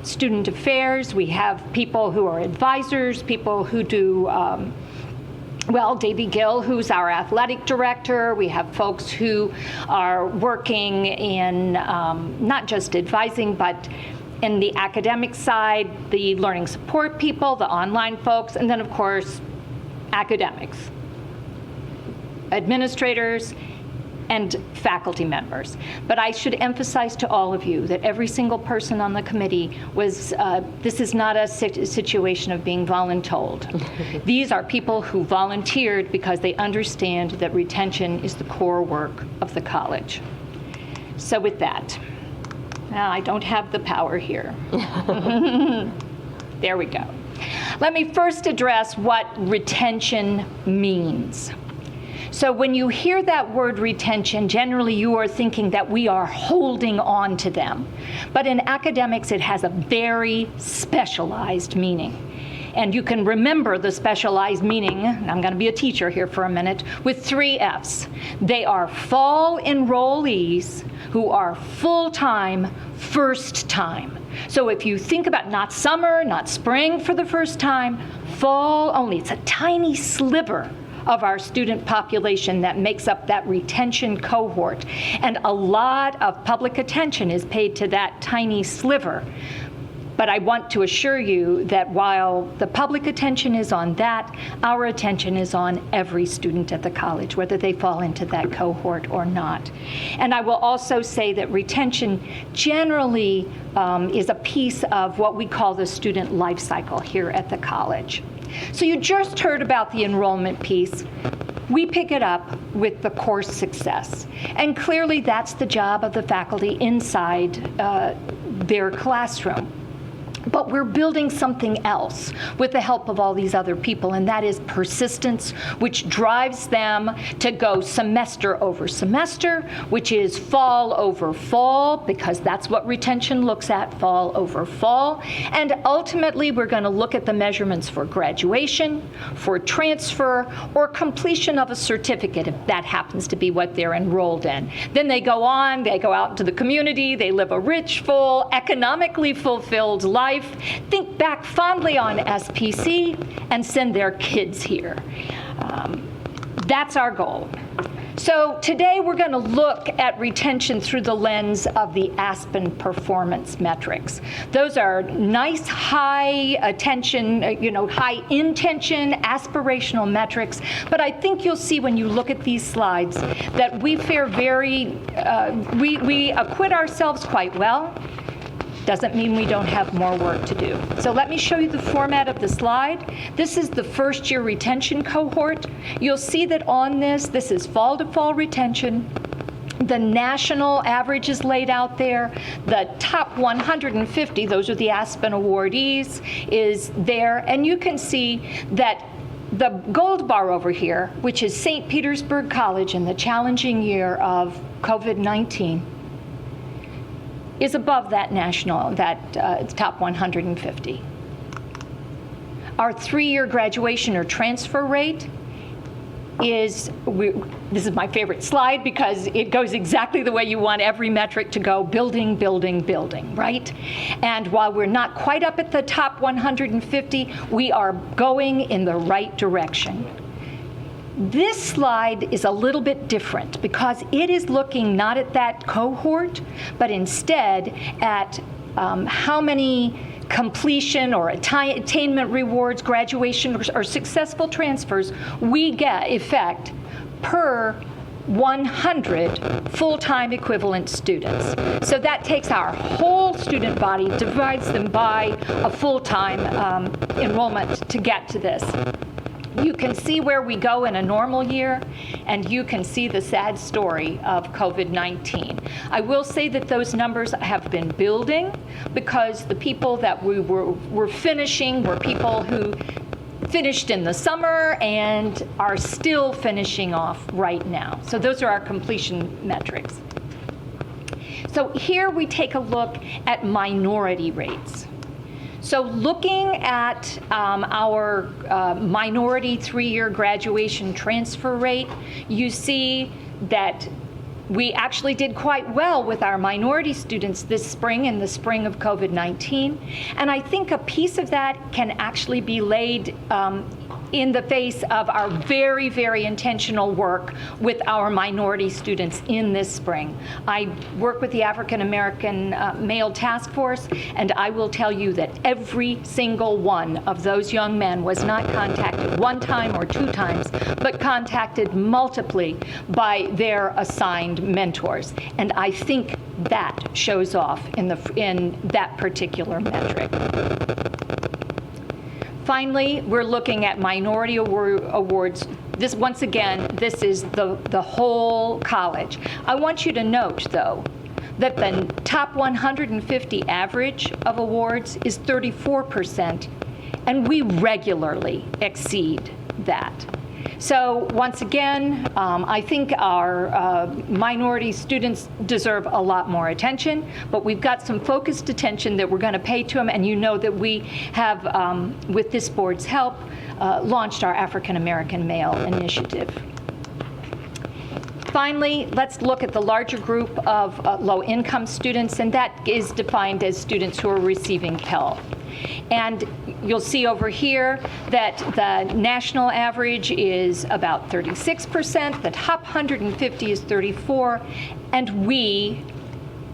S11: student affairs. We have people who are advisors, people who do Davy Gill, who's our athletic director. We have folks who are working in not just advising, but in the academic side, the learning support people, the online folks, and then, of course, academics, administrators, and faculty members. But I should emphasize to all of you that every single person on the committee was, this is not a situation of being voluntold. These are people who volunteered because they understand that retention is the core work of the college. So with that, now I don't have the power here. There we go. Let me first address what retention means. So when you hear that word retention, generally you are thinking that we are holding on to them. But in academics, it has a very specialized meaning. And you can remember the specialized meaning, and I'm going to be a teacher here for a minute, with 3 F's. They are fall enrollees who are full-time, first time. So if you think about not summer, not spring for the first time, fall only, it's a tiny sliver of our student population that makes up that retention cohort. And a lot of public attention is paid to that tiny sliver. But I want to assure you that while the public attention is on that, our attention is on every student at the college, whether they fall into that cohort or not. And I will also say that retention generally is a piece of what we call the student life cycle here at the college. So you just heard about the enrollment piece. We pick it up with the course success. And clearly that's the job of the faculty inside their classroom. But we're building something else with the help of all these other people, and that is persistence, which drives them to go semester over semester, which is fall over fall, because that's what retention looks at, fall over fall. And ultimately, we're going to look at the measurements for graduation, for transfer, or completion of a certificate, if that happens to be what they're enrolled in. Then they go on, they go out into the community, they live a rich, full, economically fulfilled life, think back fondly on SPC, and send their kids here. That's our goal. So today we're going to look at retention through the lens of the Aspen performance metrics. Those are nice, high attention, high intention, aspirational metrics. But I think you'll see when you look at these slides that we fare we acquit ourselves quite well. Doesn't mean we don't have more work to do. So let me show you the format of the slide. This is the first year retention cohort. You'll see that on this is fall to fall retention. The national average is laid out there. The top 150, those are the Aspen awardees, is there. And you can see that the gold bar over here, which is St. Petersburg College in the challenging year of COVID-19, is above that top 150. Our 3-year graduation or transfer rate is, this is my favorite slide because it goes exactly the way you want every metric to go, building, building, building, right? And while we're not quite up at the top 150, we are going in the right direction. This slide is a little bit different because it is looking not at that cohort, but instead at how many completion or attainment rewards, graduation, or successful transfers we get effect per 100 full-time equivalent students. So that takes our whole student body, divides them by a full-time enrollment to get to this. You can see where we go in a normal year, and you can see the sad story of COVID-19. I will say that those numbers have been building because the people that we were finishing were people who finished in the summer and are still finishing off right now. So those are our completion metrics. So here we take a look at minority rates. So looking at our minority 3-year graduation transfer rate, you see that we actually did quite well with our minority students this spring, in the spring of COVID-19. And I think a piece of that can actually be laid in the face of our very, very intentional work with our minority students in this spring. I work with the African American Male Task Force, and I will tell you that every single one of those young men was not contacted one time or 2 times, but contacted multiply by their assigned mentors. And I think that shows off in that particular metric. Finally, we're looking at minority awards. This, once again, this is the whole college. I want you to note, though, that the top 150 average of awards is 34%, and we regularly exceed that. So once again, I think our minority students deserve a lot more attention, but we've got some focused attention that we're going to pay to them, and you know that we have, with this board's help, launched our African American Male Initiative. Finally, let's look at the larger group of low-income students, and that is defined as students who are receiving Pell. And you'll see over here that the national average is about 36%, the top 150 is 34%, and we,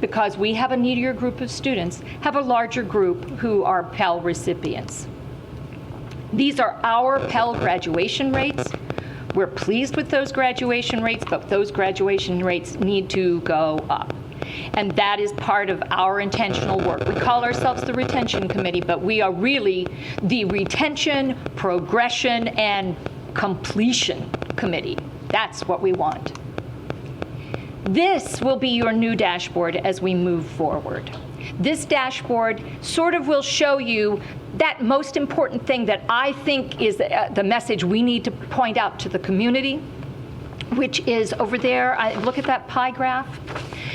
S11: because we have a needier group of students, have a larger group who are Pell recipients. These are our Pell graduation rates. We're pleased with those graduation rates, but those graduation rates need to go up. And that is part of our intentional work. We call ourselves the Retention Committee, but we are really the Retention, Progression, and Completion Committee. That's what we want. This will be your new dashboard as we move forward. This dashboard sort of will show you that most important thing that I think is the message we need to point out to the community, which is over there. Look at that pie graph.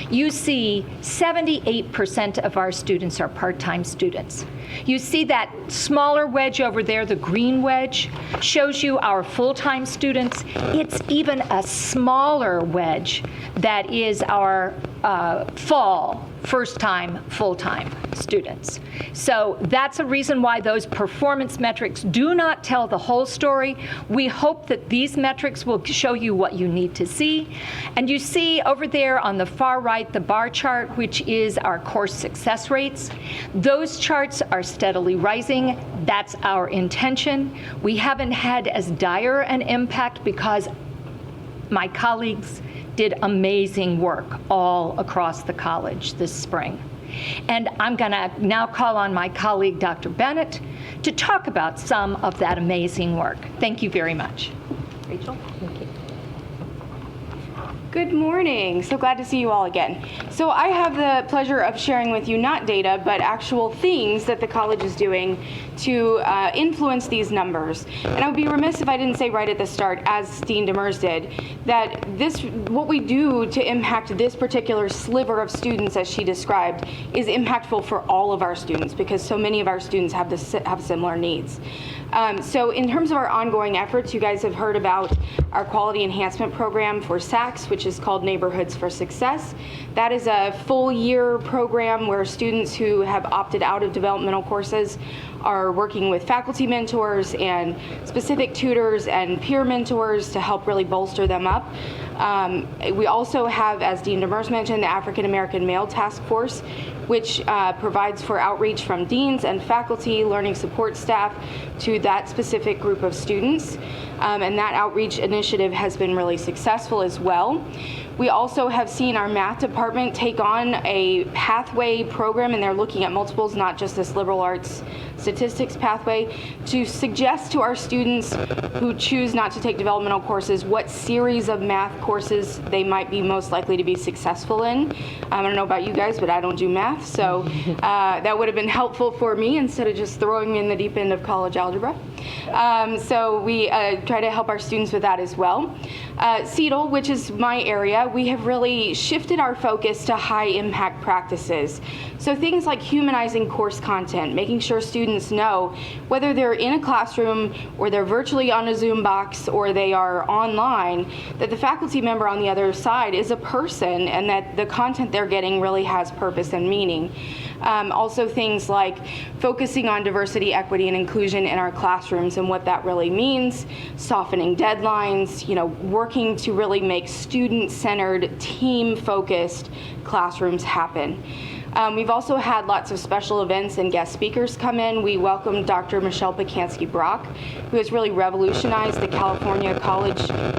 S11: You see 78% of our students are part-time students. You see that smaller wedge over there, the green wedge, shows you our full-time students. It's even a smaller wedge that is our fall first-time, full-time students. So that's a reason why those performance metrics do not tell the whole story. We hope that these metrics will show you what you need to see. And you see over there on the far right the bar chart, which is our course success rates. Those charts are steadily rising. That's our intention. We haven't had as dire an impact because my colleagues did amazing work all across the college this spring. And I'm going to now call on my colleague, Dr. Bennett, to talk about some of that amazing work. Thank you very much. Rachel?
S2: Thank you.
S12: Good morning. So glad to see you all again. So I have the pleasure of sharing with you not data, but actual things that the college is doing to influence these numbers. And I would be remiss if I didn't say right at the start, as Dean Demers did, that what we do to impact this particular sliver of students, as she described, is impactful for all of our students because so many of our students have similar needs. So in terms of our ongoing efforts, you guys have heard about our quality enhancement program for SACS, which is called Neighborhoods for Success. That is a full year program where students who have opted out of developmental courses are working with faculty mentors and specific tutors and peer mentors to help really bolster them up. We also have, as Dean Demers mentioned, the African American Male Task Force, which provides for outreach from deans and faculty, learning support staff to that specific group of students. And that outreach initiative has been really successful as well. We also have seen our math department take on a pathway program, and they're looking at multiples, not just this liberal arts statistics pathway, to suggest to our students who choose not to take developmental courses what series of math courses they might be most likely to be successful in. I don't know about you guys, but I don't do math, so that would have been helpful for me instead of just throwing me in the deep end of college algebra. So we try to help our students with that as well. CETL, which is my area, we have really shifted our focus to high impact practices. So things like humanizing course content, making sure students know whether they're in a classroom or they're virtually on a Zoom box or they are online, that the faculty member on the other side is a person and that the content they're getting really has purpose and meaning. Also things like focusing on diversity, equity, and inclusion in our classrooms and what that really means, softening deadlines, working to really make student-centered, team-focused classrooms happen. We've also had lots of special events and guest speakers come in. We welcomed Dr. Michelle Pacansky-Brock, who has really revolutionized the California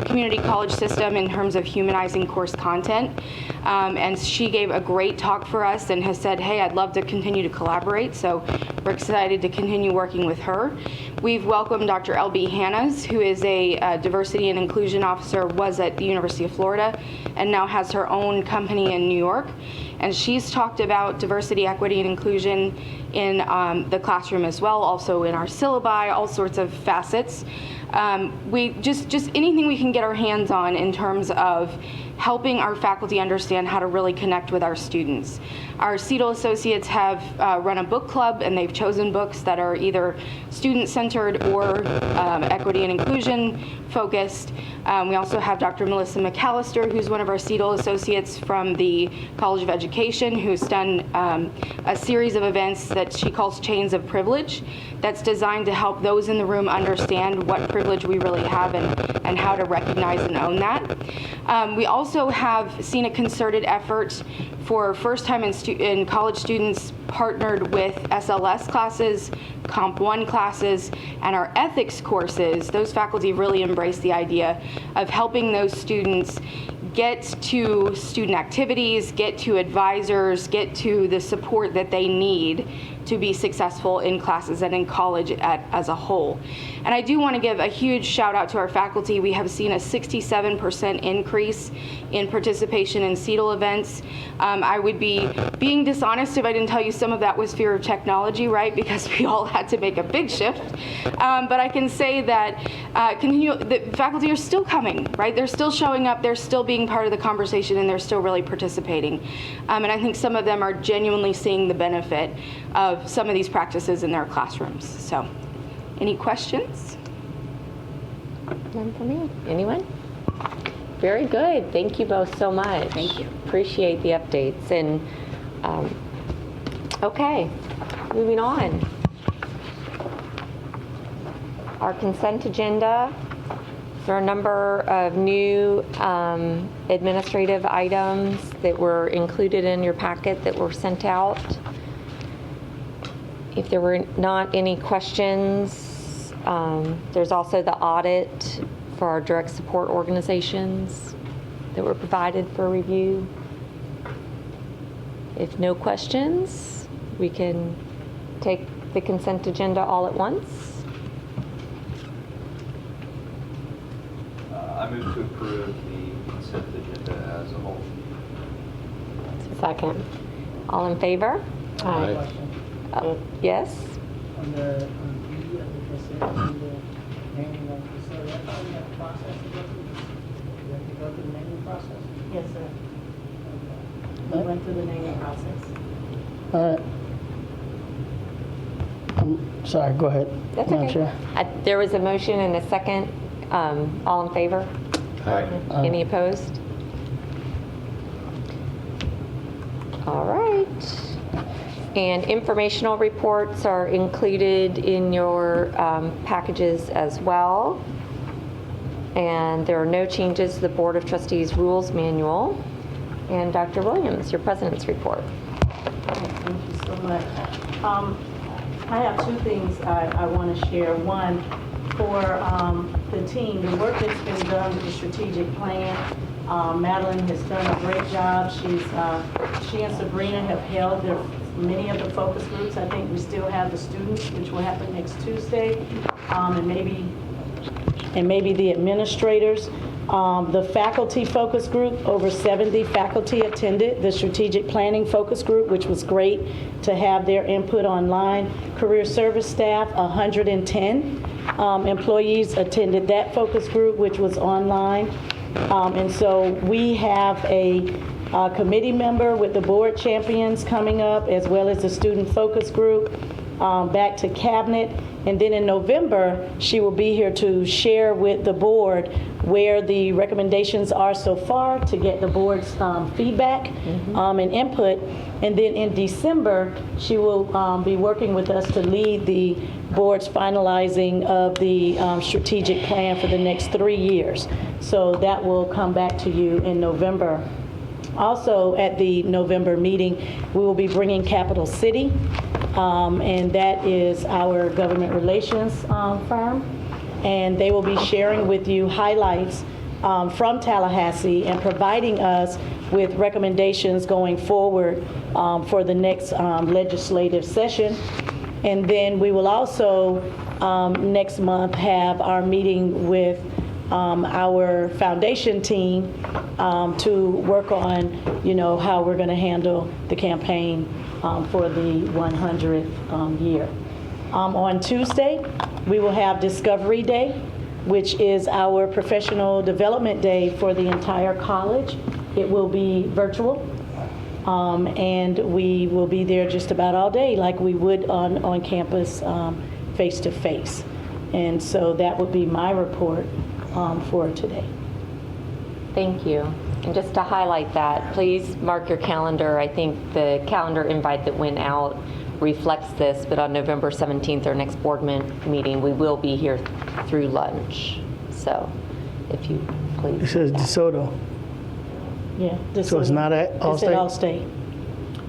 S12: community college system in terms of humanizing course content. And she gave a great talk for us and has said, hey, I'd love to continue to collaborate. So we're excited to continue working with her. We've welcomed Dr. L.B. Hannas, who is a diversity and inclusion officer, was at the University of Florida, and now has her own company in New York. And she's talked about diversity, equity, and inclusion in the classroom as well, also in our syllabi, all sorts of facets. We just anything we can get our hands on in terms of helping our faculty understand how to really connect with our students. Our CETL associates have run a book club, and they've chosen books that are either student-centered or equity and inclusion focused. We also have Dr. Melissa McAllister, who's one of our CETL associates from the College of Education, who's done a series of events that she calls Chains of Privilege, that's designed to help those in the room understand what privilege we really have and how to recognize and own that. We also have seen a concerted effort for first-time in college students partnered with SLS classes, Comp 1 classes, and our ethics courses. Those faculty really embrace the idea of helping those students get to student activities, get to advisors, get to the support that they need to be successful in classes and in college as a whole. And I do want to give a huge shout out to our faculty. We have seen a 67% increase in participation in CETL events. I would be being dishonest if I didn't tell you some of that was fear of technology, right? Because we all had to make a big shift. But I can say that the faculty are still coming, right? They're still showing up, they're still being part of the conversation, and they're still really participating. And I think some of them are genuinely seeing the benefit of some of these practices in their classrooms. So, any questions?
S2: None for me. Anyone? Very good. Thank you both so much.
S12: Thank you.
S2: appreciate the updates. And okay, moving on. Our consent agenda. There are a number of new administrative items that were included in your packet that were sent out. If there were not any questions, there's also the audit for our direct support organizations that were provided for review. If no questions, we can take the consent agenda all at once.
S3: I move to approve the consent agenda as a whole.
S6: Second.
S2: All in favor?
S10: Aye.
S2: Yes?
S9: On the B of the consent, on the naming of the facility, I thought we had a process to go through. We have to go through the naming process?
S1: Yes, sir. We went through the naming process.
S9: All right. I'm sorry, go ahead.
S2: That's
S9: Madam
S2: okay.
S9: Chair.
S2: There was a motion and a second. All in favor?
S10: Aye.
S2: Any opposed? All right. And informational reports are included in your packages as well. And there are no changes to the Board of Trustees Rules Manual. And Dr. Williams, your President's report.
S1: Thank you so much. I have two things I want to share. One, for the team, the work that's been done with the strategic plan. Madeline has done a great job. She and Sabrina have held many of the focus groups. I think we still have the students, which will happen next Tuesday, and maybe the administrators. The faculty focus group, over 70 faculty attended the strategic planning focus group, which was great to have their input online. Career service staff, 110 employees attended that focus group, which was online. And so we have a committee member with the board champions coming up, as well as the student focus group, back to cabinet. And then in November, she will be here to share with the board where the recommendations are so far, to get the board's feedback and input. And then in December, she will be working with us to lead the board's finalizing of the strategic plan for the next 3 years. So that will come back to you in November. Also, at the November meeting, we will be bringing Capital City, and that is our government relations firm. And they will be sharing with you highlights from Tallahassee and providing us with recommendations going forward for the next legislative session. And then we will also next month have our meeting with our foundation team to work on, how we're going to handle the campaign for the 100th year. On Tuesday, we will have Discovery Day, which is our professional development day for the entire college. It will be virtual, and we will be there just about all day like we would on campus face-to-face. And so that would be my report for today.
S2: Thank you. And just to highlight that, please mark your calendar. I think the calendar invite that went out reflects this, but on November 17th, our next board meeting, we will be here through lunch. So if you please.
S9: It says DeSoto.
S1: Yeah.
S9: So it's not at
S1: It's at Allstate.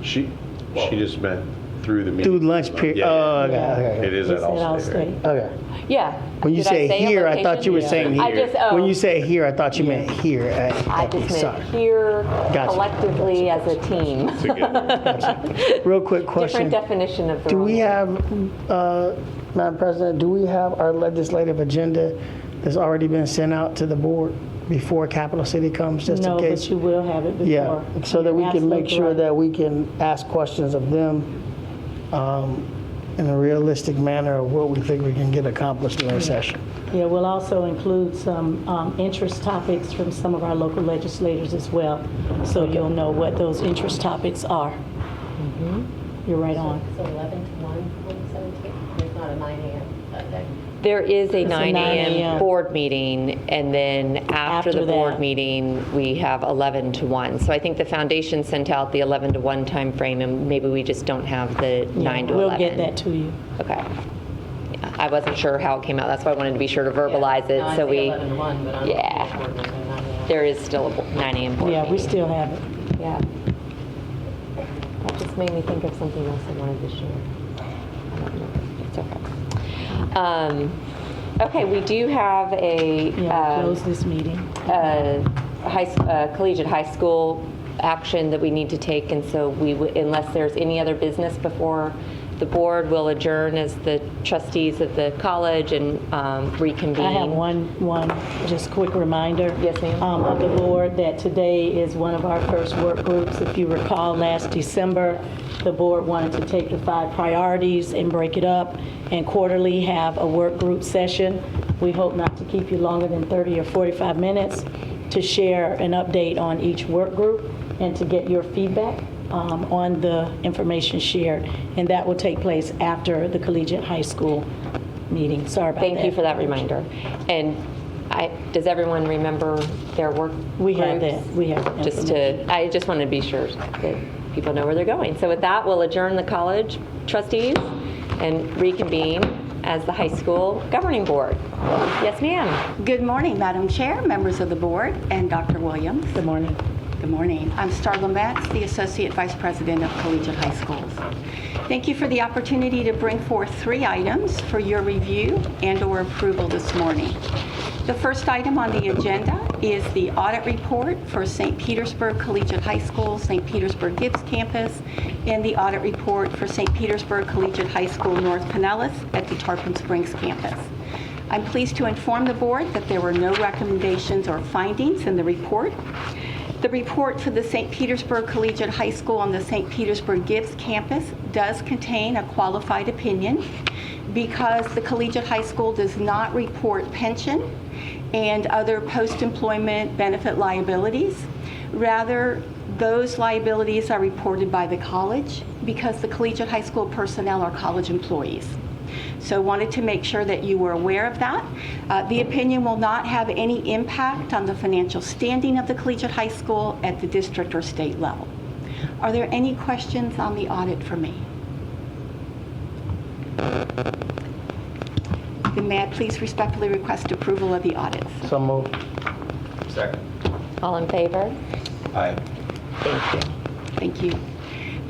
S10: She just meant through the meeting.
S9: Through lunch period.
S10: Yeah,
S9: Oh,
S10: yeah.
S9: okay.
S10: It is
S1: It's
S10: at
S1: at
S10: Allstate.
S1: Allstate.
S9: Okay.
S2: Yeah.
S9: When you
S2: Did I
S9: say
S2: a
S9: here, I thought you were
S2: location?
S9: saying here.
S2: I just,
S9: When you say here, I thought you meant here.
S2: I just
S9: Sorry.
S2: meant here
S9: Gotcha.
S2: collectively as a team.
S10: It's a good.
S9: Real quick question.
S2: Different definition of the
S9: Do we
S2: role.
S9: have, Madam President, do we have our legislative agenda that's already been sent out to the board before Capital City comes, just in
S1: No,
S9: case?
S1: but you will have it before.
S9: Yeah, so that we
S1: You're
S9: can make
S1: absolutely
S9: sure
S1: right.
S9: that we can ask questions of them in a realistic manner of what we think we can get accomplished in our session.
S1: Yeah, we'll also include some interest topics from some of our local legislators as well, so you'll know what those interest topics are. You're right on.
S6: It's 11 to 1 on the 17th. It's not a 9 a.m. that day.
S2: There is a 9
S1: 9
S2: a.m.
S1: a.m.
S2: board meeting, and then after the
S1: After
S2: board
S1: that.
S2: meeting, we have 11 to 1. So I think the foundation sent out the 11 to 1 time frame, and maybe we just don't have the 9 to 11.
S1: We'll get that to you.
S2: Okay. Yeah, I wasn't sure how it came out. That's why I wanted to be sure to verbalize it. So we, yeah, there is still a 9 a.m. board
S1: Yeah,
S2: meeting.
S1: we still have it.
S2: Yeah. That just made me think of something else I wanted to share. I don't know. It's okay. Okay, we do have a
S1: Close this meeting.
S2: collegiate high school action that we need to take, and so unless there's any other business before the board, will adjourn as the trustees of the college and reconvene.
S1: I have one just quick reminder.
S2: Yes, ma'am.
S1: Of the board that today is one of our first work groups. If you recall, last December, the board wanted to take the 5 priorities and break it up and quarterly have a work group session. We hope not to keep you longer than 30 or 45 minutes to share an update on each work group and to get your feedback on the information shared. And that will take place after the Collegiate High School meeting. Sorry about that.
S2: Thank you for that reminder. And does everyone remember their work
S1: We have
S2: groups?
S1: that. We have that
S2: I just want to be sure that people know where they're going. So with that, we'll adjourn the college trustees and reconvene as the high school governing board. Yes, ma'am.
S13: Good morning, Madam Chair, members of the board, and Dr. Williams.
S1: Good morning.
S13: Good morning. I'm Starla Metz, the Associate Vice President of Collegiate High Schools. Thank you for the opportunity to bring forth 3 items for your review and/or approval this morning. The first item on the agenda is the audit report for St. Petersburg Collegiate High School, St. Petersburg Gibbs Campus, and the audit report for St. Petersburg Collegiate High School North Pinellas at the Tarpon Springs campus. I'm pleased to inform the board that there were no recommendations or findings in the report. The report for the St. Petersburg Collegiate High School on the St. Petersburg Gibbs campus does contain a qualified opinion because the Collegiate High School does not report pension and other post-employment benefit liabilities. Rather, those liabilities are reported by the college because the Collegiate High School personnel are college employees. So wanted to make sure that you were aware of that. The opinion will not have any impact on the financial standing of the Collegiate High School at the district or state level. Are there any questions on the audit for me? Then may I please respectfully request approval of the audits?
S9: So moved.
S3: Second.
S2: All in favor?
S10: Aye.
S2: Thank you.
S13: Thank you.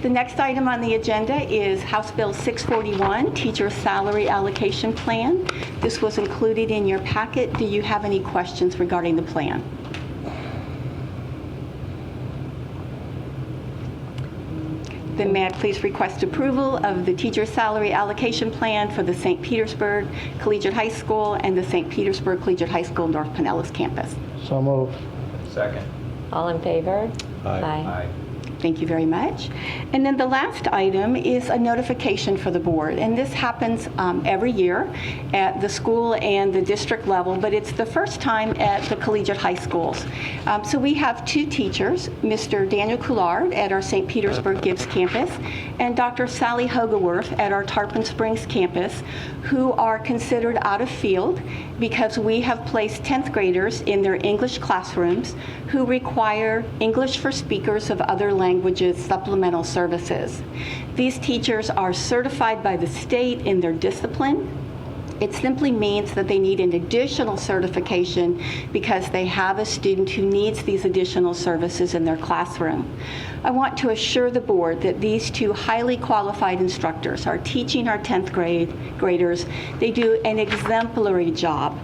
S13: The next item on the agenda is House Bill 641, Teacher Salary Allocation Plan. This was included in your packet. Do you have any questions regarding the plan? Then may I please request approval of the Teacher Salary Allocation Plan for the St. Petersburg Collegiate High School and the St. Petersburg Collegiate High School North Pinellas campus.
S9: So moved.
S3: Second.
S2: All in favor?
S10: Aye.
S3: Aye.
S13: Thank you very much. And then the last item is a notification for the board. And this happens every year at the school and the district level, but it's the first time at the collegiate high schools. So we have 2 teachers, Mr. Daniel Coulard at our St. Petersburg Gibbs campus and Dr. Sally Hogeworth at our Tarpon Springs campus, who are considered out of field because we have placed 10th graders in their English classrooms who require English for speakers of other languages supplemental services. These teachers are certified by the state in their discipline. It simply means that they need an additional certification because they have a student who needs these additional services in their classroom. I want to assure the board that these 2 highly qualified instructors are teaching our 10th graders. They do an exemplary job.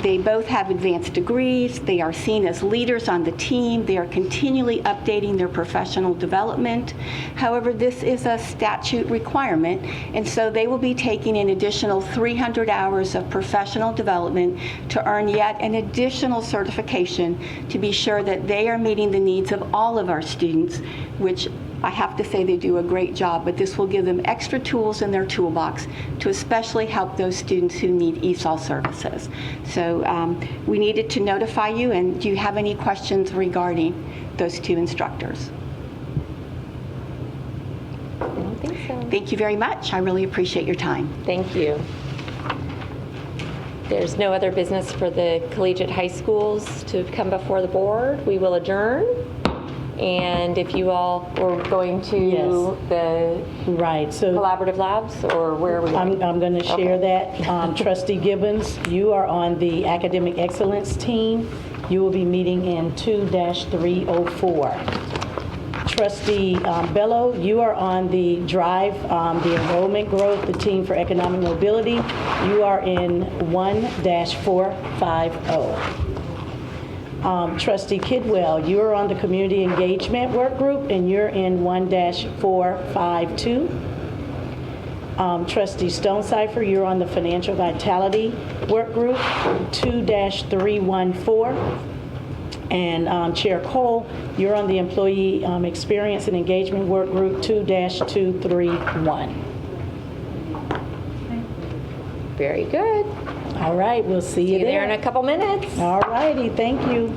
S13: They both have advanced degrees. They are seen as leaders on the team. They are continually updating their professional development. However, this is a statute requirement, and so they will be taking an additional 300 hours of professional development to earn yet an additional certification to be sure that they are meeting the needs of all of our students, which I have to say they do a great job, but this will give them extra tools in their toolbox to especially help those students who need ESOL services. So we needed to notify you, and do you have any questions regarding those 2 instructors?
S2: I don't think so.
S13: Thank you very much. I really appreciate your time.
S2: Thank you. there's no other business for the collegiate high schools to come before the board, we will adjourn. And if you all were going to
S1: Yes.
S2: the
S1: Right, so
S2: collaborative labs, or where are we going?
S1: I'm going to share that. Trustee Gibbons, you are on the academic excellence team. You will be meeting in 2-304. Trustee Bello, you are on the drive, the enrollment growth, the team for economic mobility. You are in 1-450. Trustee Kidwell, you are on the community engagement work group, and you're in 1-452. Trustee Stonecipher, you're on the financial vitality work group, 2-314. And Chair Cole, you're on the employee experience and engagement work group, 2-231.
S2: Very good.
S1: All right, we'll see you
S2: See you there in a couple minutes.
S1: All righty, thank you.